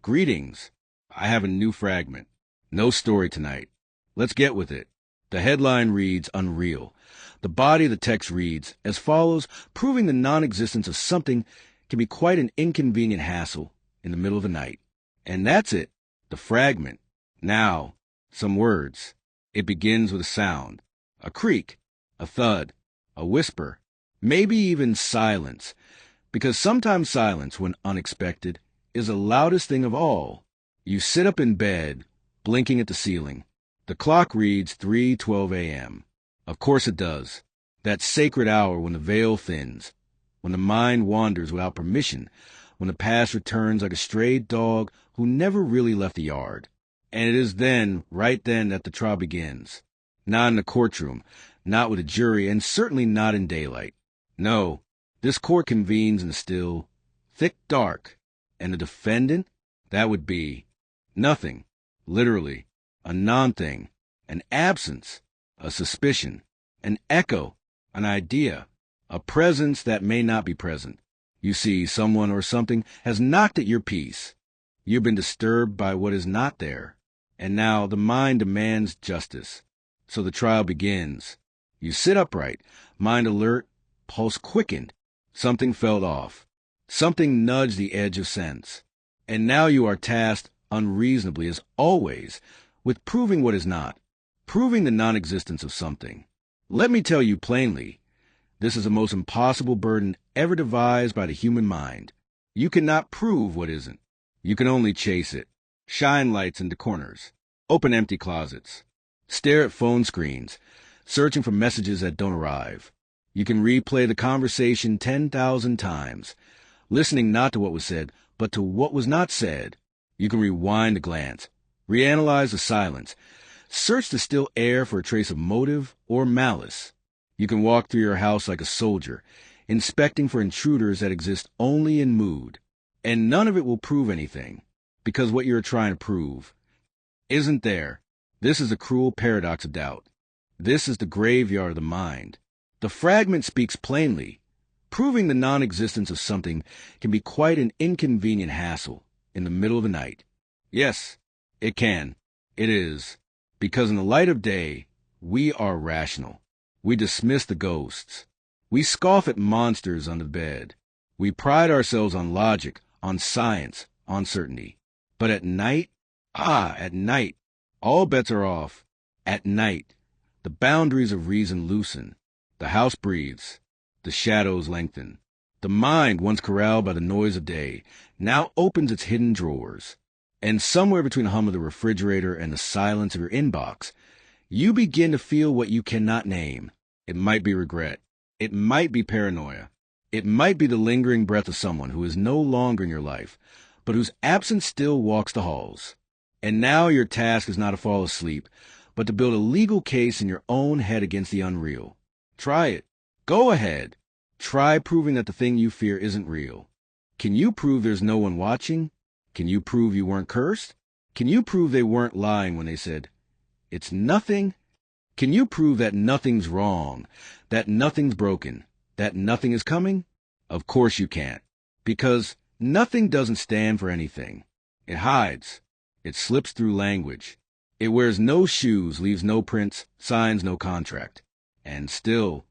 Greetings. I have a new fragment. No story tonight. Let's get with it. The headline reads unreal. The body of the text reads as follows: proving the non-existence of something can be quite an inconvenient hassle in the middle of the night. And that's it. The fragment. Now, some words. It begins with a sound. A creak. A thud. A whisper. Maybe even silence. Because sometimes silence, when unexpected, is the loudest thing of all. You sit up in bed, blinking at the ceiling. The clock reads 3:12 a.m. Of course it does. That sacred hour when the veil thins, when the mind wanders without permission, when the past returns like a stray dog who never really left the yard. And it is then, right then, that the trial begins. Not in the courtroom, not with a jury, and certainly not in daylight. No, this court convenes in the still, thick dark, and the defendant, that would be nothing, literally, a non-thing, an absence, a suspicion, an echo, an idea, a presence that may not be present. You see, someone or something has knocked at your peace. You've been disturbed by what is not there, and now the mind demands justice. So the trial begins. You sit upright, mind alert, pulse quickened. Something felt off. Something nudged the edge of sense. And now you are tasked, unreasonably as always, with proving what is not, proving the non-existence of something. Let me tell you plainly, this is the most impossible burden ever devised by the human mind. You cannot prove what isn't. You can only chase it, shine lights into corners, open empty closets, stare at phone screens, searching for messages that don't arrive. You can replay the conversation 10,000 times, listening not to what was said, but to what was not said. You can rewind the glance, reanalyze the silence, search the still air for a trace of motive or malice. You can walk through your house like a soldier, inspecting for intruders that exist only in mood. And none of it will prove anything, because what you're trying to prove isn't there. This is a cruel paradox of doubt. This is the graveyard of the mind. The fragment speaks plainly. Proving the non-existence of something can be quite an inconvenient hassle in the middle of the night. Yes, it can. It is. Because in the light of day, we are rational. We dismiss the ghosts. We scoff at monsters under the bed. We pride ourselves on logic, on science, on certainty. But at night, at night, all bets are off. At night, the boundaries of reason loosen. The house breathes. The shadows lengthen. The mind, once corralled by the noise of day, now opens its hidden drawers. And somewhere between the hum of the refrigerator and the silence of your inbox, you begin to feel what you cannot name. It might be regret. It might be paranoia. It might be the lingering breath of someone who is no longer in your life, but whose absence still walks the halls. And now your task is not to fall asleep, but to build a legal case in your own head against the unreal. Try it. Go ahead. Try proving that the thing you fear isn't real. Can you prove there's no one watching? Can you prove you weren't cursed? Can you prove they weren't lying when they said, "It's nothing"? Can you prove that nothing's wrong, that nothing's broken, that nothing is coming? Of course you can't, because nothing doesn't stand for anything. It hides. It slips through language. It wears no shoes, leaves no prints, signs no contract. And still,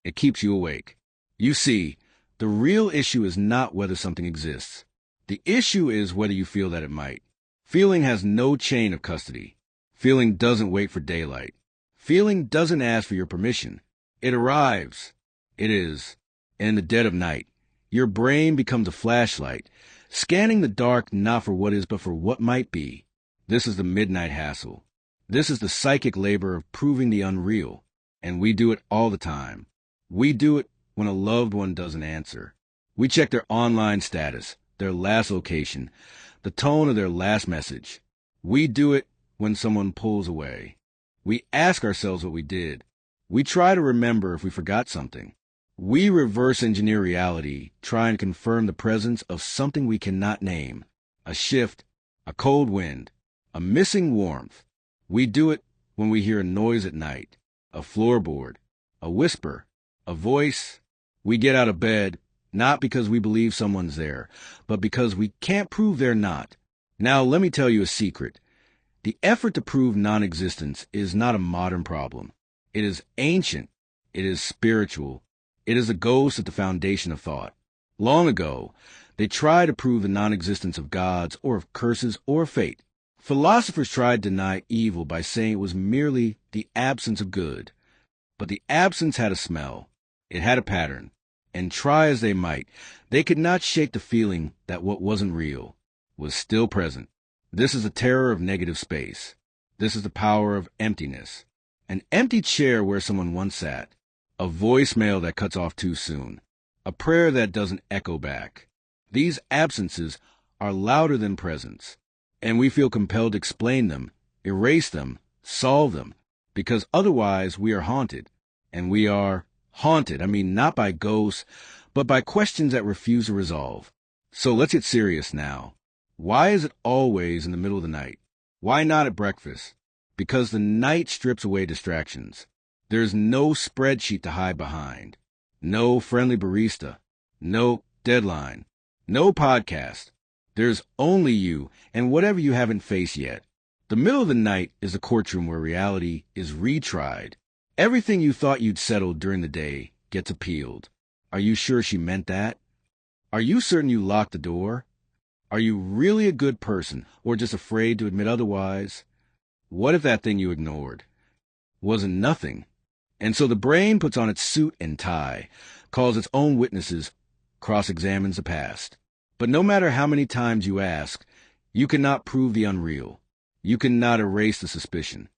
it keeps you awake. You see, the real issue is not whether something exists. The issue is whether you feel that it might. Feeling has no chain of custody. Feeling doesn't wait for daylight. Feeling doesn't ask for your permission. It arrives. It is. And in the dead of night, your brain becomes a flashlight, scanning the dark not for what is but for what might be. This is the midnight hassle. This is the psychic labor of proving the unreal. And we do it all the time. We do it when a loved one doesn't answer. We check their online status, their last location, the tone of their last message. We do it when someone pulls away. We ask ourselves what we did. We try to remember if we forgot something. We reverse engineer reality, trying to confirm the presence of something we cannot name. A shift, a cold wind, a missing warmth. We do it when we hear a noise at night, a floorboard, a whisper, a voice. We get out of bed, not because we believe someone's there, but because we can't prove they're not. Now, let me tell you a secret. The effort to prove non-existence is not a modern problem. It is ancient. It is spiritual. It is a ghost at the foundation of thought. Long ago, they tried to prove the non-existence of gods or of curses or fate. Philosophers tried to deny evil by saying it was merely the absence of good. But the absence had a smell. It had a pattern. And try as they might, they could not shake the feeling that what wasn't real was still present. This is the terror of negative space. This is the power of emptiness. An empty chair where someone once sat. A voicemail that cuts off too soon. A prayer that doesn't echo back. These absences are louder than presence. And we feel compelled to explain them, erase them, solve them, because otherwise we are haunted. And we are haunted, not by ghosts, but by questions that refuse to resolve. So let's get serious now. Why is it always in the middle of the night? Why not at breakfast? Because the night strips away distractions. There's no spreadsheet to hide behind. No friendly barista. No deadline. No podcast. There's only you and whatever you haven't faced yet. The middle of the night is a courtroom where reality is retried. Everything you thought you'd settled during the day gets appealed. Are you sure she meant that? Are you certain you locked the door? Are you really a good person or just afraid to admit otherwise? What if that thing you ignored wasn't nothing? And so the brain puts on its suit and tie, calls its own witnesses, cross-examines the past. But no matter how many times you ask, you cannot prove the unreal. You cannot erase the suspicion.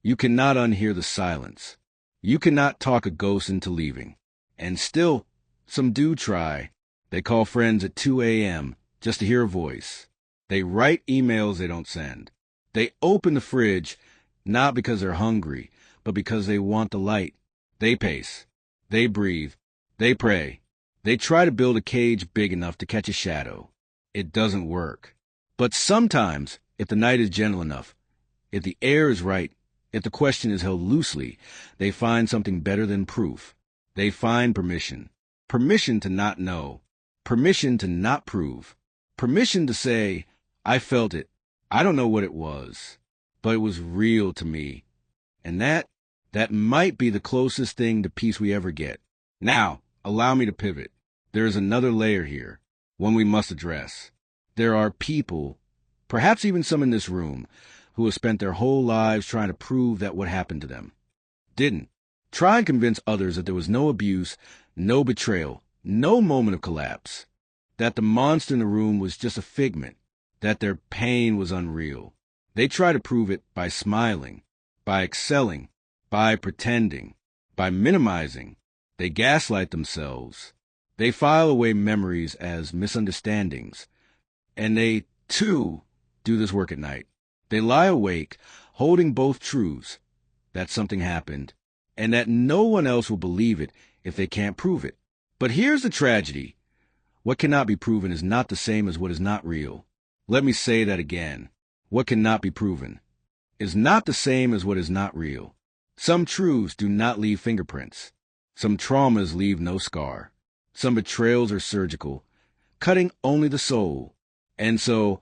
You cannot unhear the silence. You cannot talk a ghost into leaving. And still, some do try. They call friends at 2 a.m. just to hear a voice. They write emails they don't send. They open the fridge, not because they're hungry, but because they want the light. They pace. They breathe. They pray. They try to build a cage big enough to catch a shadow. It doesn't work. But sometimes, if the night is gentle enough, if the air is right, if the question is held loosely, they find something better than proof. They find permission. Permission to not know. Permission to not prove. Permission to say, I felt it. I don't know what it was, but it was real to me. And that might be the closest thing to peace we ever get. Now, allow me to pivot. There is another layer here, one we must address. There are people, perhaps even some in this room, who have spent their whole lives trying to prove that what happened to them didn't. Try and convince others that there was no abuse, no betrayal, no moment of collapse, that the monster in the room was just a figment, that their pain was unreal. They try to prove it by smiling, by excelling, by pretending, by minimizing. They gaslight themselves. They file away memories as misunderstandings. And they, too, do this work at night. They lie awake, holding both truths, that something happened, and that no one else will believe it if they can't prove it. But here's the tragedy. What cannot be proven is not the same as what is not real. Let me say that again. What cannot be proven is not the same as what is not real. Some truths do not leave fingerprints. Some traumas leave no scar. Some betrayals are surgical, cutting only the soul. And so,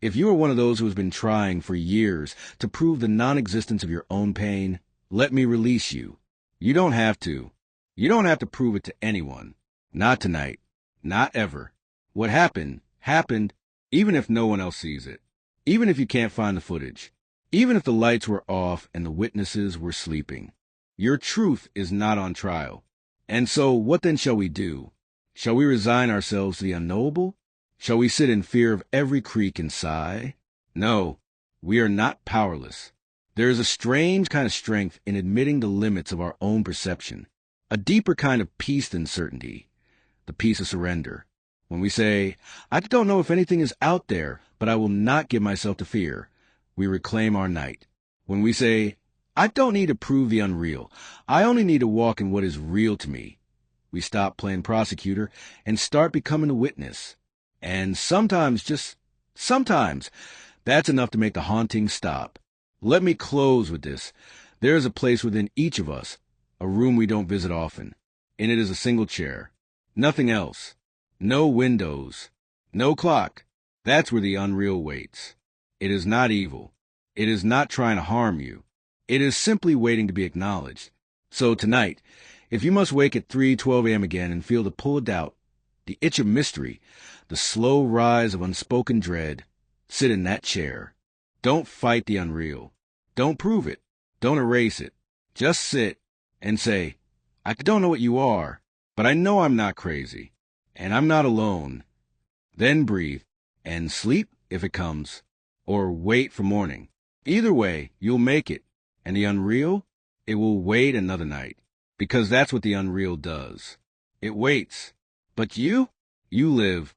if you are one of those who has been trying for years to prove the non-existence of your own pain, let me release you. You don't have to. You don't have to prove it to anyone. Not tonight. Not ever. What happened, happened, even if no one else sees it. Even if you can't find the footage. Even if the lights were off and the witnesses were sleeping. Your truth is not on trial. And so, what then shall we do? Shall we resign ourselves to the unknowable? Shall we sit in fear of every creak and sigh? No, we are not powerless. There is a strange kind of strength in admitting the limits of our own perception, a deeper kind of peace than certainty, the peace of surrender. When we say, I don't know if anything is out there, but I will not give myself to fear, we reclaim our night. When we say, I don't need to prove the unreal, I only need to walk in what is real to me, we stop playing prosecutor and start becoming a witness. And sometimes, just sometimes, that's enough to make the haunting stop. Let me close with this. There is a place within each of us, a room we don't visit often, and it is a single chair. Nothing else. No windows. No clock. That's where the unreal waits. It is not evil. It is not trying to harm you. It is simply waiting to be acknowledged. So tonight, if you must wake at 3:12 a.m. again and feel the pull of doubt, the itch of mystery, the slow rise of unspoken dread, sit in that chair. Don't fight the unreal. Don't prove it. Don't erase it. Just sit and say, I don't know what you are, but I know I'm not crazy, and I'm not alone. Then breathe, and sleep if it comes, or wait for morning. Either way, you'll make it, and the unreal, it will wait another night, because that's what the unreal does. It waits. But you live,